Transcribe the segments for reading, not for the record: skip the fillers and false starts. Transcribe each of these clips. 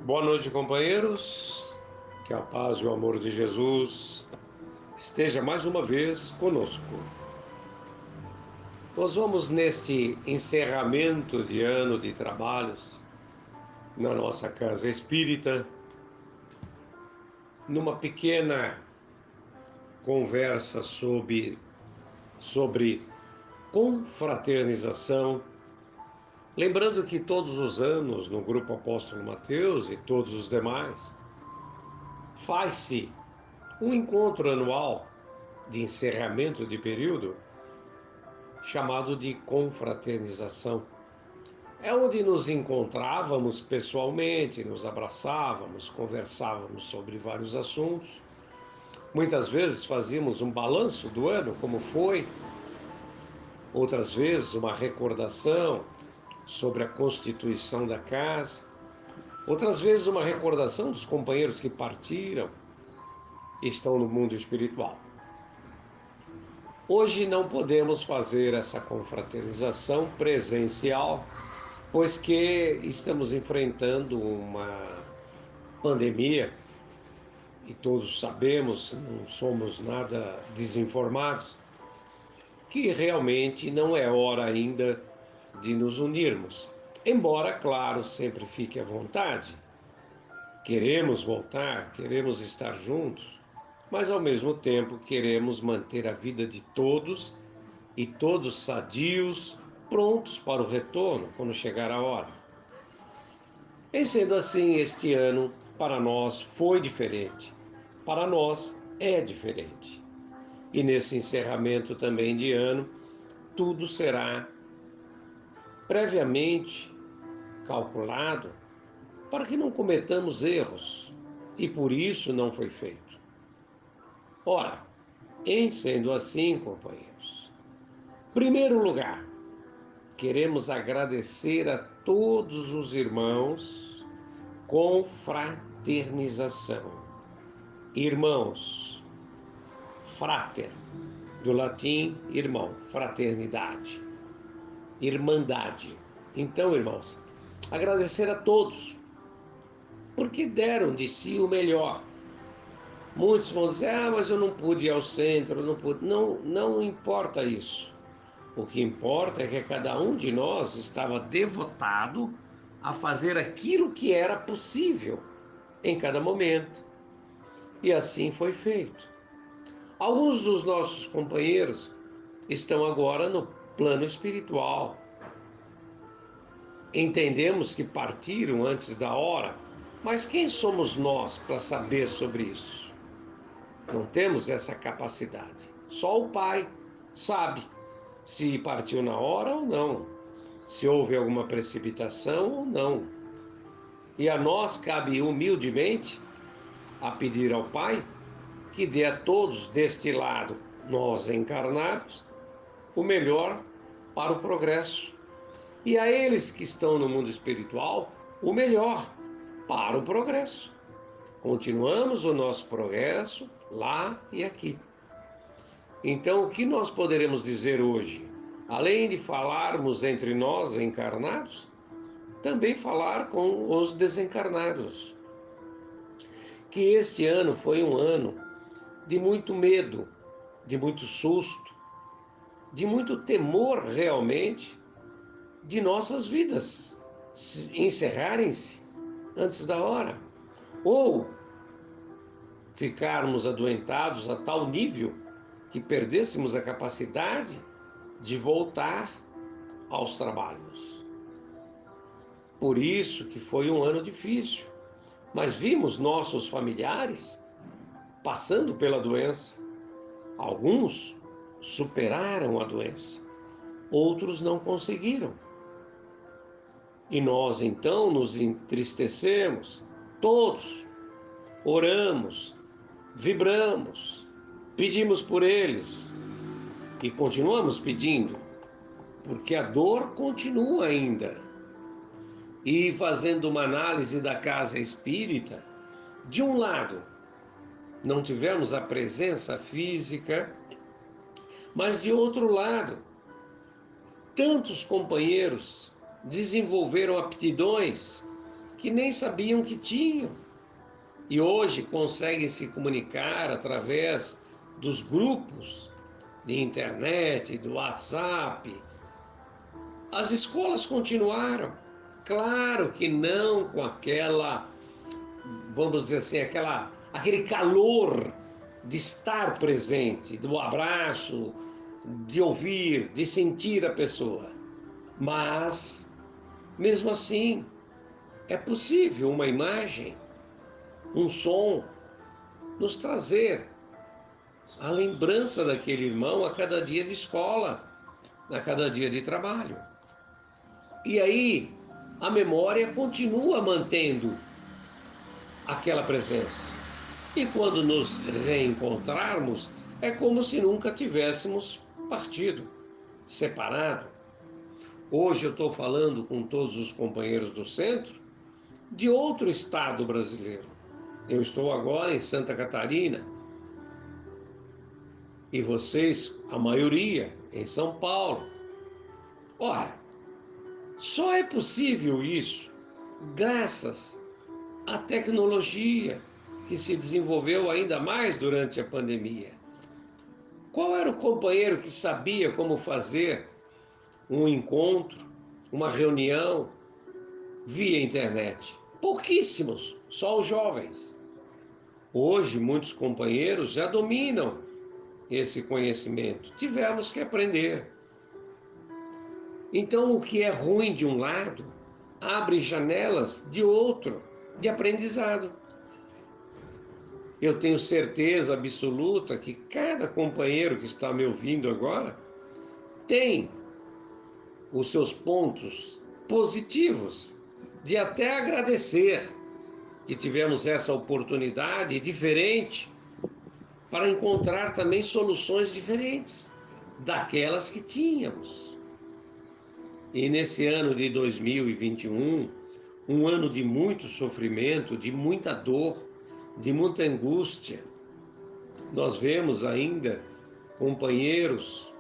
Boa noite, companheiros. Que a paz e o amor de Jesus esteja mais uma vez conosco. Nós vamos neste encerramento de ano de trabalhos na nossa casa espírita, numa pequena conversa sobre confraternização, lembrando que todos os anos no Grupo Apóstolo Mateus e todos os demais faz-se um encontro anual de encerramento de período chamado de confraternização. É onde nos encontrávamos pessoalmente, nos abraçávamos, conversávamos sobre vários assuntos. Muitas vezes fazíamos um balanço do ano, como foi, outras vezes uma recordação sobre a constituição da casa, outras vezes uma recordação dos companheiros que partiram e estão no mundo espiritual. Hoje não podemos fazer essa confraternização presencial, pois que estamos enfrentando uma pandemia e todos sabemos, não somos nada desinformados, que realmente não é hora ainda de nos unirmos. Embora, claro, sempre fique à vontade, queremos voltar, queremos estar juntos, mas ao mesmo tempo queremos manter a vida de todos e todos sadios, prontos para o retorno quando chegar a hora. E sendo assim, este ano para nós foi diferente, para nós é diferente. E nesse encerramento também de ano, tudo será previamente calculado para que não cometamos erros, e por isso não foi feito. Ora, em sendo assim, companheiros, primeiro lugar, queremos agradecer a todos os irmãos com fraternização. Irmãos, frater, do latim irmão, fraternidade, irmandade. Então, irmãos, agradecer a todos, porque deram de si o melhor. Muitos vão dizer, mas eu não pude ir ao centro, eu não pude. Não, não importa isso. O que importa é que cada um de nós estava devotado a fazer aquilo que era possível em cada momento. E assim foi feito. Alguns dos nossos companheiros estão agora no plano espiritual. Entendemos que partiram antes da hora, mas quem somos nós para saber sobre isso? Não temos essa capacidade. Só o Pai sabe se partiu na hora ou não, se houve alguma precipitação ou não. E a nós cabe humildemente a pedir ao Pai que dê a todos deste lado, nós encarnados, o melhor para o progresso. E a eles que estão no mundo espiritual, o melhor para o progresso. Continuamos o nosso progresso lá e aqui. Então, o que nós poderemos dizer hoje? Além de falarmos entre nós encarnados, também falar com os desencarnados. Que este ano foi um ano de muito medo, de muito susto, de muito temor realmente de nossas vidas encerrarem-se antes da hora, ou ficarmos adoentados a tal nível que perdêssemos a capacidade de voltar aos trabalhos. Por isso que foi um ano difícil, mas vimos nossos familiares passando pela doença. Alguns superaram a doença, outros não conseguiram. E nós então nos entristecemos, todos, oramos, vibramos, pedimos por eles e continuamos pedindo, porque a dor continua ainda. E fazendo uma análise da casa espírita, de um lado, não tivemos a presença física, mas de outro lado, tantos companheiros desenvolveram aptidões que nem sabiam que tinham. E hoje conseguem se comunicar através dos grupos de internet, do WhatsApp. As escolas continuaram. Claro que não com aquela, vamos dizer assim, aquele calor de estar presente, do abraço, de ouvir, de sentir a pessoa. Mas, mesmo assim, é possível uma imagem, um som, nos trazer a lembrança daquele irmão a cada dia de escola, a cada dia de trabalho. E aí, a memória continua mantendo aquela presença. E quando nos reencontrarmos, é como se nunca tivéssemos partido, separado. Hoje eu estou falando com todos os companheiros do centro de outro estado brasileiro. Eu estou agora em Santa Catarina e vocês, a maioria, em São Paulo. Ora, só é possível isso graças à tecnologia que se desenvolveu ainda mais durante a pandemia. Qual era o companheiro que sabia como fazer um encontro, uma reunião via internet? Pouquíssimos, só os jovens. Hoje, muitos companheiros já dominam esse conhecimento. Tivemos que aprender. Então, o que é ruim de um lado abre janelas de outro, de aprendizado. Eu tenho certeza absoluta que cada companheiro que está me ouvindo agora tem os seus pontos positivos de até agradecer que tivemos essa oportunidade diferente para encontrar também soluções diferentes daquelas que tínhamos. E nesse ano de 2021, um ano de muito sofrimento, de muita dor, de muita angústia, nós vemos ainda companheiros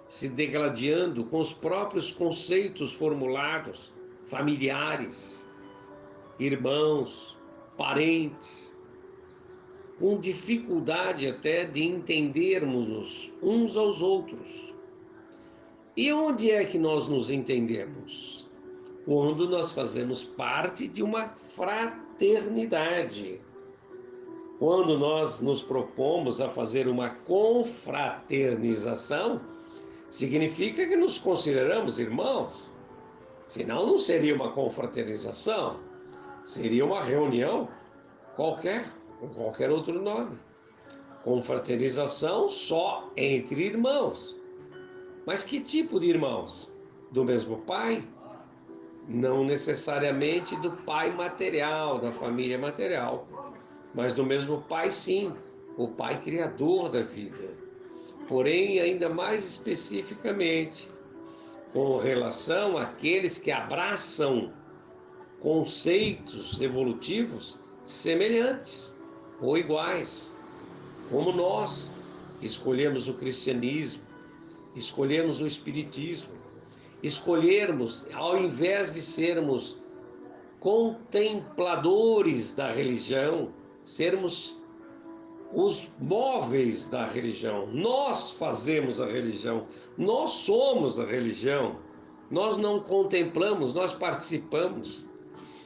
se degladiando com os próprios conceitos formulados, familiares, irmãos, parentes, com dificuldade até de entendermos uns aos outros. E onde é que nós nos entendemos? Quando nós fazemos parte de uma fraternidade. Quando nós nos propomos a fazer uma confraternização, significa que nos consideramos irmãos. Senão não seria uma confraternização, seria uma reunião qualquer, com qualquer outro nome. Confraternização só entre irmãos. Mas que tipo de irmãos? Do mesmo pai? Não necessariamente do pai material, da família material, mas do mesmo pai, sim, o pai criador da vida. Porém, ainda mais especificamente, com relação àqueles que abraçam conceitos evolutivos semelhantes ou iguais, como nós, que escolhemos o cristianismo, escolhemos o espiritismo, escolhermos, ao invés de sermos contempladores da religião, sermos os móveis da religião. Nós fazemos a religião, nós somos a religião. Nós não contemplamos, nós participamos.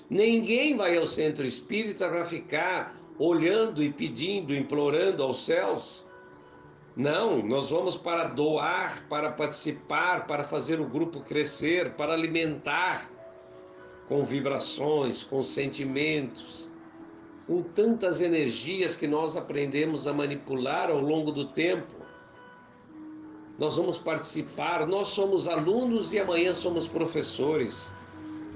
Ninguém vai ao centro espírita para ficar olhando e pedindo, implorando aos céus. Não, nós vamos para doar, para participar, para fazer o grupo crescer, para alimentar com vibrações, com sentimentos, com tantas energias que nós aprendemos a manipular ao longo do tempo. Nós vamos participar, nós somos alunos e amanhã somos professores.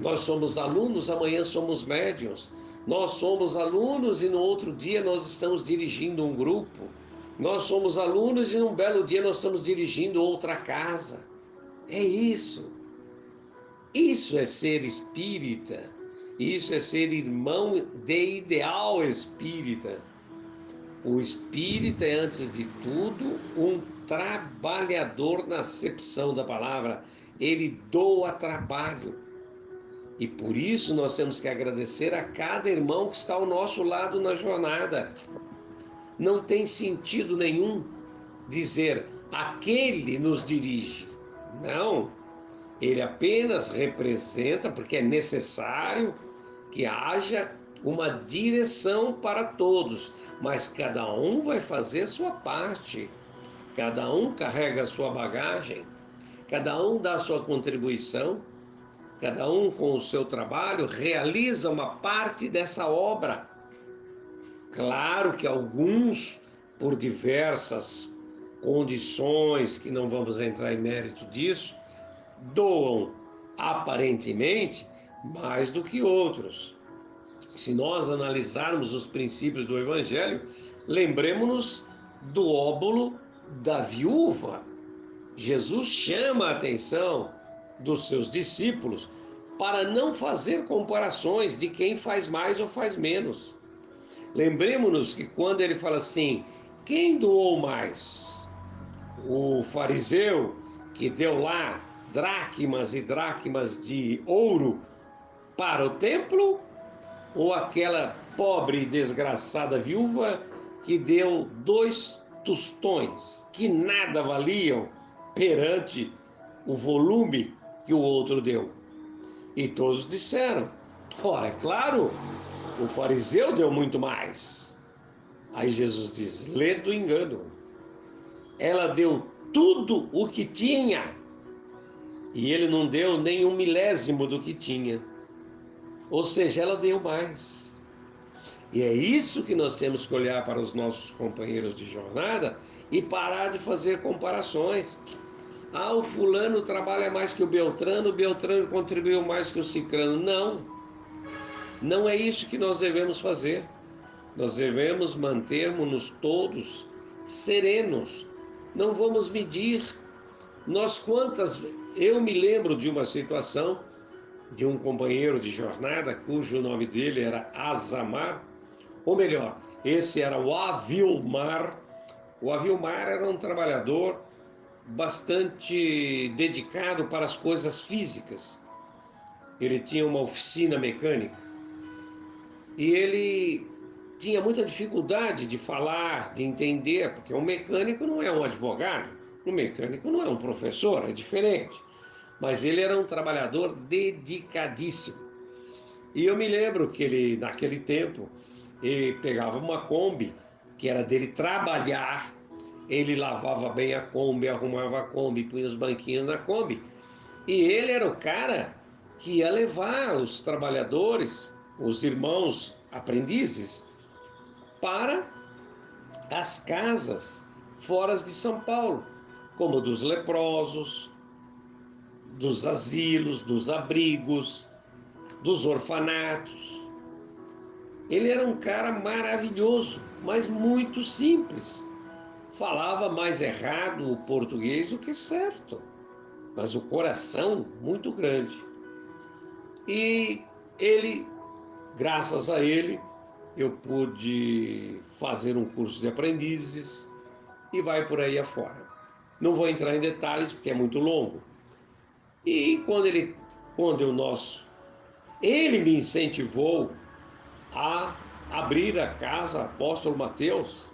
Nós somos alunos, amanhã somos médiuns. Nós somos alunos e no outro dia nós estamos dirigindo um grupo. Nós somos alunos e num belo dia nós estamos dirigindo outra casa. É isso. Isso é ser espírita. Isso é ser irmão de ideal espírita. O espírita é, antes de tudo, um trabalhador na acepção da palavra. Ele doa trabalho. E por isso nós temos que agradecer a cada irmão que está ao nosso lado na jornada. Não tem sentido nenhum dizer aquele nos dirige. Não, ele apenas representa, porque é necessário que haja uma direção para todos, mas cada um vai fazer sua parte, cada um carrega a sua bagagem, cada um dá a sua contribuição, cada um com o seu trabalho realiza uma parte dessa obra. Claro que alguns, por diversas condições, que não vamos entrar em mérito disso, doam aparentemente mais do que outros. Se nós analisarmos os princípios do Evangelho, lembremos-nos do óbolo da viúva. Jesus chama a atenção dos seus discípulos para não fazer comparações de quem faz mais ou faz menos. Lembremos-nos que quando ele fala assim, quem doou mais? O fariseu que deu lá dracmas e dracmas de ouro para o templo, ou aquela pobre e desgraçada viúva que deu 2 tostões, que nada valiam perante o volume que o outro deu? E todos disseram: ora, é claro, o fariseu deu muito mais. Aí Jesus diz: lê do engano. Ela deu tudo o que tinha e ele não deu nem 1/1000 do que tinha. Ou seja, ela deu mais. E é isso que nós temos que olhar para os nossos companheiros de jornada e parar de fazer comparações. Ah, o fulano trabalha mais que o Beltrano contribuiu mais que o cicrano. Não, não é isso que nós devemos fazer. Nós devemos mantermos-nos todos serenos. Não vamos medir. Eu me lembro de uma situação de um companheiro de jornada cujo nome dele era Azamar, ou melhor, esse era o Avilmar. O Avilmar era um trabalhador bastante dedicado para as coisas físicas. Ele tinha uma oficina mecânica e ele tinha muita dificuldade de falar, de entender, porque um mecânico não é um advogado, um mecânico não é um professor, é diferente. Mas ele era um trabalhador dedicadíssimo. E eu me lembro que ele, naquele tempo, ele pegava uma Kombi, que era dele trabalhar, ele lavava bem a Kombi, arrumava a Kombi, punha os banquinhos na Kombi. E ele era o cara que ia levar os trabalhadores, os irmãos aprendizes, para as casas fora de São Paulo, como dos leprosos, dos asilos, dos abrigos, dos orfanatos. Ele era um cara maravilhoso, mas muito simples. Falava mais errado o português do que certo, mas o coração muito grande. E ele, graças a ele, eu pude fazer um curso de aprendizes e vai por aí afora. Não vou entrar em detalhes porque é muito longo. E ele me incentivou a abrir a casa Apóstolo Mateus.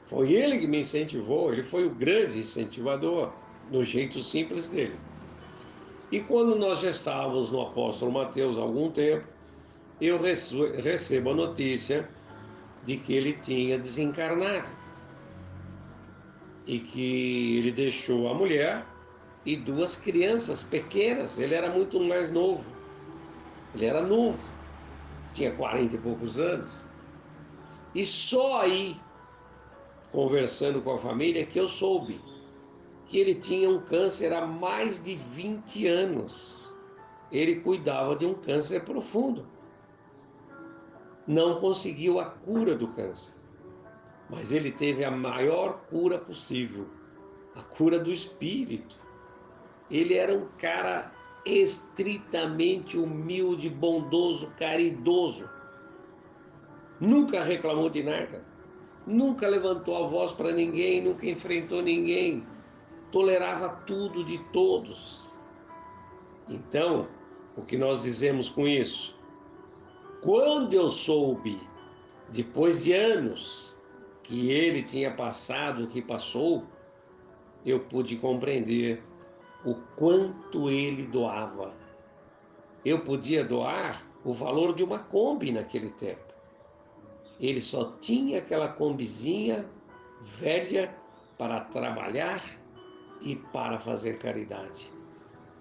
Foi ele que me incentivou, ele foi o grande incentivador, no jeito simples dele. E quando nós já estávamos no Apóstolo Mateus há algum tempo, eu recebo a notícia de que ele tinha desencarnado e que ele deixou a mulher e 2 crianças pequenas. Ele era muito mais novo, ele era novo, tinha 40 e poucos anos. E só aí, conversando com a família, que eu soube que ele tinha um câncer há mais de 20 anos. Ele cuidava de um câncer profundo. Não conseguiu a cura do câncer, mas ele teve a maior cura possível, a cura do espírito. Ele era um cara estritamente humilde, bondoso, caridoso. Nunca reclamou de nada. Nunca levantou a voz para ninguém, nunca enfrentou ninguém. Tolerava tudo de todos. Então, O que nós dizemos com isso? Quando eu soube, depois de anos, que ele tinha passado o que passou, eu pude compreender o quanto ele doava. Eu podia doar o valor de uma Kombi naquele tempo. Ele só tinha aquela Kombizinha velha para trabalhar e para fazer caridade.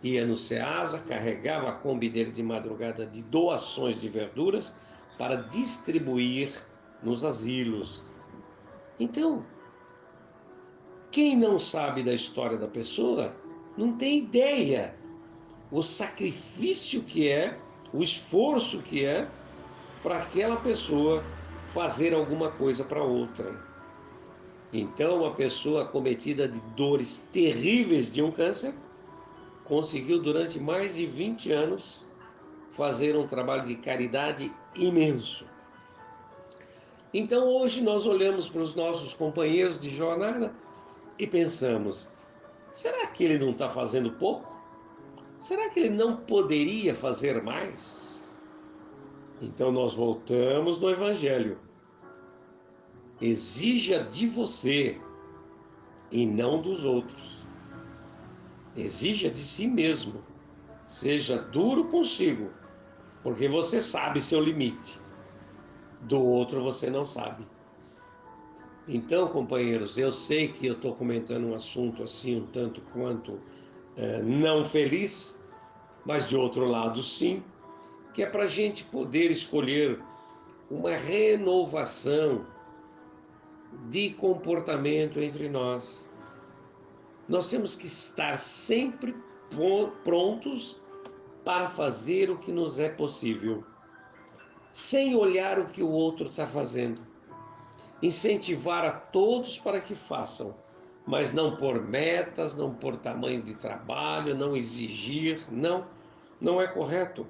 Ia no Ceasa, carregava a Kombi dele de madrugada de doações de verduras para distribuir nos asilos. Então, quem não sabe da história da pessoa não tem ideia o sacrifício que é, o esforço que é para aquela pessoa fazer alguma coisa para outra. Então, uma pessoa acometida de dores terríveis de um câncer conseguiu durante mais de 20 anos fazer um trabalho de caridade imenso. Então, hoje nós olhamos para os nossos companheiros de jornada e pensamos: será que ele não está fazendo pouco? Será que ele não poderia fazer mais? Então nós voltamos no Evangelho. Exija de você e não dos outros. Exija de si mesmo. Seja duro consigo, porque você sabe seu limite. Do outro você não sabe. Então, companheiros, eu sei que eu estou comentando um assunto assim um tanto quanto não feliz, mas de outro lado sim, que é para a gente poder escolher uma renovação de comportamento entre nós. Nós temos que estar sempre prontos para fazer o que nos é possível, sem olhar o que o outro está fazendo. Incentivar a todos para que façam, mas não por metas, não por tamanho de trabalho, não exigir, não é correto.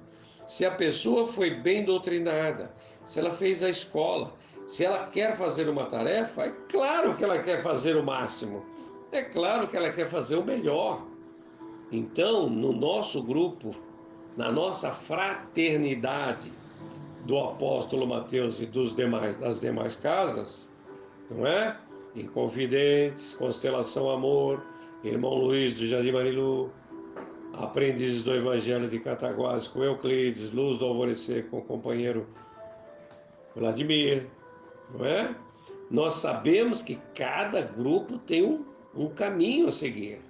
Se a pessoa foi bem doutrinada, se ela fez a escola, se ela quer fazer uma tarefa, é claro que ela quer fazer o máximo, é claro que ela quer fazer o melhor. Então, no nosso grupo, na nossa fraternidade do apóstolo Mateus e das demais casas, não é? Inconfidentes, Constelação Amor, Irmão Luiz do Jardim Marilu, Aprendizes do Evangelho de Cataguases com Euclides, Luz do Alvorecer com o companheiro Vladimir, não é? Nós sabemos que cada grupo tem um caminho a seguir.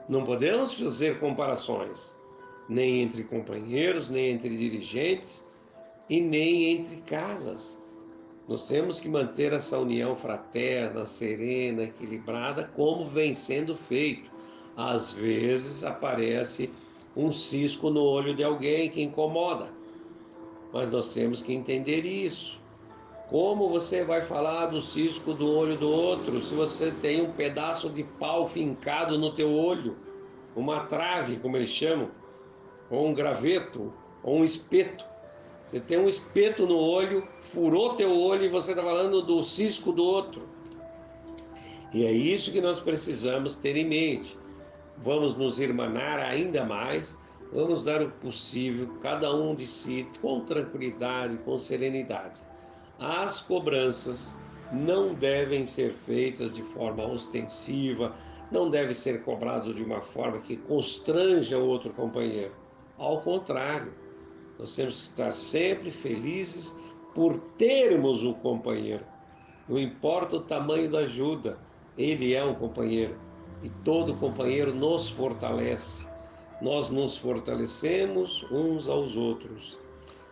Não podemos fazer comparações, nem entre companheiros, nem entre dirigentes e nem entre casas. Nós temos que manter essa união fraterna, serena, equilibrada, como vem sendo feito. Às vezes aparece um cisco no olho de alguém que incomoda, mas nós temos que entender isso. Como você vai falar do cisco do olho do outro se você tem um pedaço de pau fincado no teu olho, uma trave, como eles chamam, ou um graveto, ou um espeto? Você tem um espeto no olho, furou teu olho e você está falando do cisco do outro. E é isso que nós precisamos ter em mente. Vamos nos irmanar ainda mais, vamos dar o possível, cada um de si, com tranquilidade, com serenidade. As cobranças não devem ser feitas de forma ostensiva, não deve ser cobrado de uma forma que constranja o outro companheiro. Ao contrário, nós temos que estar sempre felizes por termos um companheiro. Não importa o tamanho da ajuda, ele é um companheiro. E todo companheiro nos fortalece. Nós nos fortalecemos uns aos outros.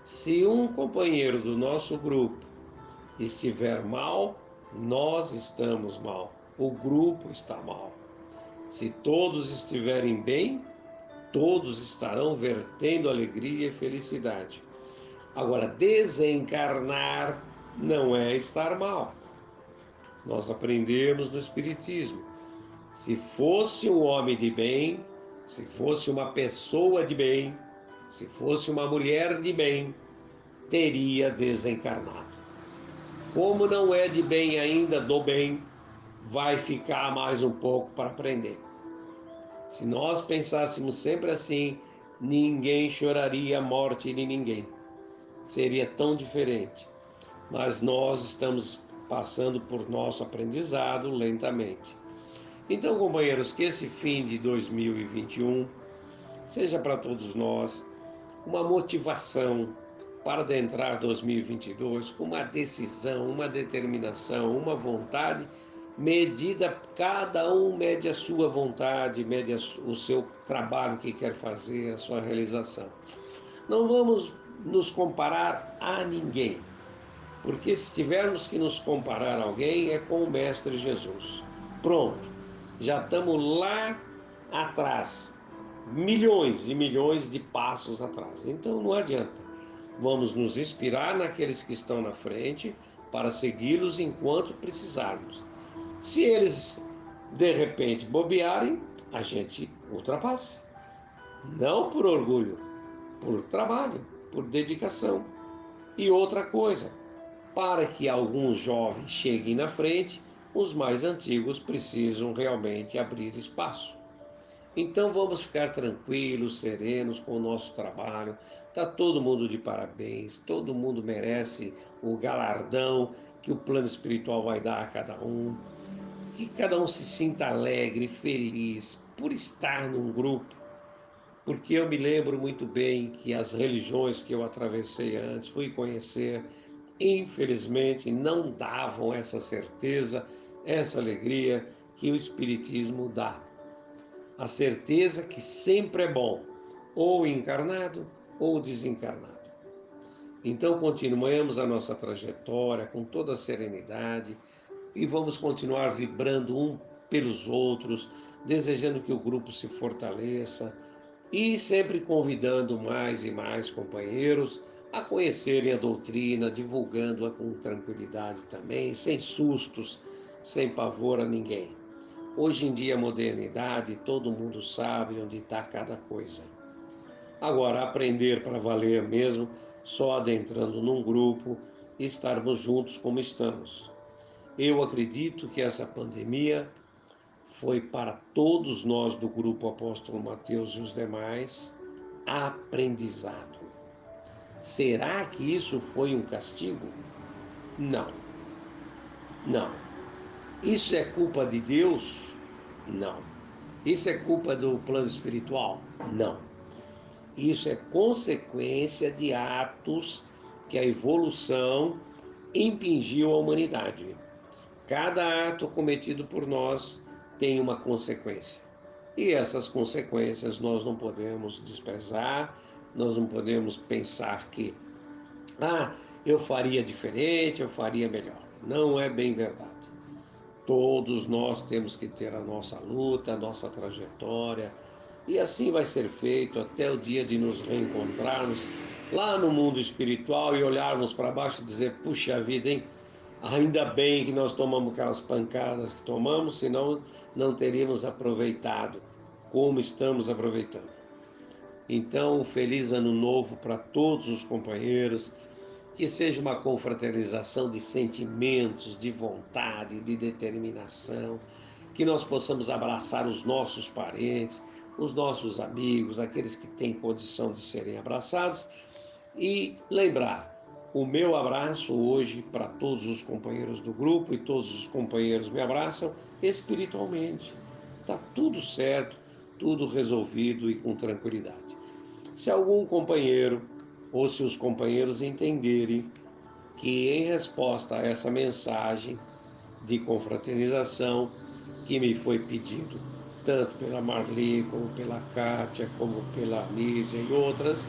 Se um companheiro do nosso grupo estiver mal, nós estamos mal. O grupo está mal. Se todos estiverem bem, todos estarão vertendo alegria e felicidade. Agora, desencarnar não é estar mal. Nós aprendemos no Espiritismo. Se fosse um homem de bem, se fosse uma pessoa de bem, se fosse uma mulher de bem, teria desencarnado. Como não é de bem ainda, do bem, vai ficar mais um pouco para aprender. Se nós pensássemos sempre assim, ninguém choraria a morte de ninguém. Seria tão diferente. Mas nós estamos passando por nosso aprendizado lentamente. Então, companheiros, que esse fim de 2021 seja para todos nós uma motivação para adentrar 2022 com uma decisão, uma determinação, uma vontade medida, cada um mede a sua vontade, mede o seu trabalho que quer fazer, a sua realização. Não vamos nos comparar a ninguém, porque se tivermos que nos comparar a alguém é com o Mestre Jesus. Pronto, já estamos lá atrás, milhões e milhões de passos atrás. Então não adianta. Vamos nos inspirar naqueles que estão na frente para segui-los enquanto precisarmos. Se eles de repente bobearem, a gente ultrapassa. Não por orgulho, por trabalho, por dedicação. E outra coisa, para que alguns jovens cheguem na frente, os mais antigos precisam realmente abrir espaço. Então vamos ficar tranquilos, serenos com o nosso trabalho. Tá todo mundo de parabéns, todo mundo merece o galardão que o plano espiritual vai dar a cada um. Que cada um se sinta alegre, feliz por estar num grupo, porque eu me lembro muito bem que as religiões que eu atravessei antes, fui conhecer, infelizmente não davam essa certeza, essa alegria que o Espiritismo dá. A certeza que sempre é bom, ou encarnado ou desencarnado. Então continuemos a nossa trajetória com toda a serenidade e vamos continuar vibrando um pelos outros, desejando que o grupo se fortaleça e sempre convidando mais e mais companheiros a conhecerem a doutrina, divulgando-a com tranquilidade também, sem sustos, sem pavor a ninguém. Hoje em dia, a modernidade, todo mundo sabe onde está cada coisa. Agora, aprender para valer mesmo, só adentrando num grupo e estarmos juntos como estamos. Eu acredito que essa pandemia foi para todos nós do grupo Apóstolo Mateus e os demais aprendizado. Será que isso foi um castigo? Não, não. Isso é culpa de Deus? Não. Isso é culpa do plano espiritual? Não. Isso é consequência de atos que a evolução impingiu à humanidade. Cada ato cometido por nós tem uma consequência. E essas consequências nós não podemos desprezar, nós não podemos pensar que, ah, eu faria diferente, eu faria melhor. Não é bem verdade. Todos nós temos que ter a nossa luta, a nossa trajetória, e assim vai ser feito até o dia de nos reencontrarmos lá no mundo espiritual e olharmos para baixo e dizer: puxa vida, hein? Ainda bem que nós tomamos aquelas pancadas que tomamos, senão não teríamos aproveitado como estamos aproveitando. Então, um feliz ano novo para todos os companheiros, que seja uma confraternização de sentimentos, de vontade, de determinação, que nós possamos abraçar os nossos parentes, os nossos amigos, aqueles que têm condição de serem abraçados, e lembrar: o meu abraço hoje para todos os companheiros do grupo, e todos os companheiros me abraçam espiritualmente. Está tudo certo, tudo resolvido e com tranquilidade. Se algum companheiro ou se os companheiros entenderem que, em resposta a essa mensagem de confraternização que me foi pedido, tanto pela Marli, como pela Kátia, como pela Anísia e outras,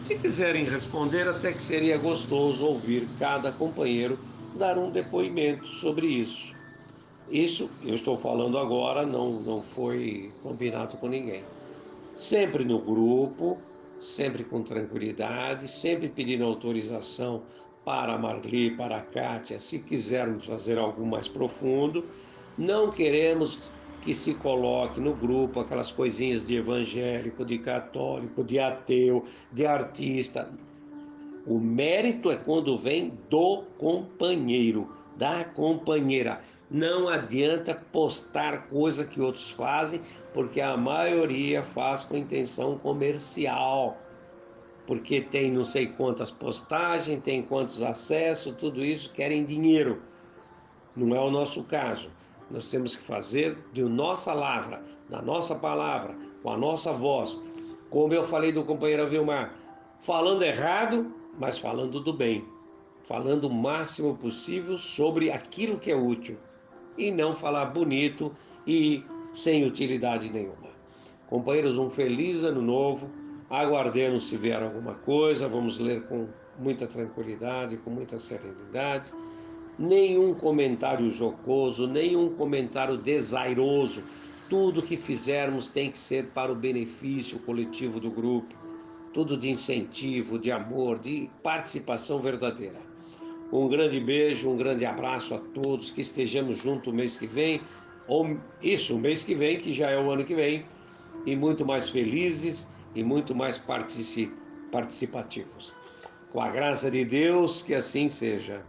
se quiserem responder, até que seria gostoso ouvir cada companheiro dar um depoimento sobre isso. Isso eu estou falando agora, não foi combinado com ninguém. Sempre no grupo, sempre com tranquilidade, sempre pedindo autorização para a Marli, para a Kátia, se quisermos fazer algo mais profundo. Não queremos que se coloque no grupo aquelas coisinhas de evangélico, de católico, de ateu, de artista. O mérito é quando vem do companheiro, da companheira. Não adianta postar coisa que outros fazem, porque a maioria faz com intenção comercial. Porque tem não sei quantas postagens, tem quantos acessos, tudo isso querem dinheiro. Não é o nosso caso. Nós temos que fazer de nossa lavra, da nossa palavra, com a nossa voz. Como eu falei do companheiro Vilmar, falando errado, mas falando do bem. Falando o máximo possível sobre aquilo que é útil. E não falar bonito e sem utilidade nenhuma. Companheiros, um feliz ano novo. Aguardemos se vier alguma coisa. Vamos ler com muita tranquilidade, com muita serenidade. Nenhum comentário jocoso, nenhum comentário desairoso. Tudo que fizermos tem que ser para o benefício coletivo do grupo. Tudo de incentivo, de amor, de participação verdadeira. Um grande beijo, um grande abraço a todos, que estejamos juntos o mês que vem, ou isso, o mês que vem, que já é o ano que vem, e muito mais felizes e muito mais participativos. Com a graça de Deus, que assim seja.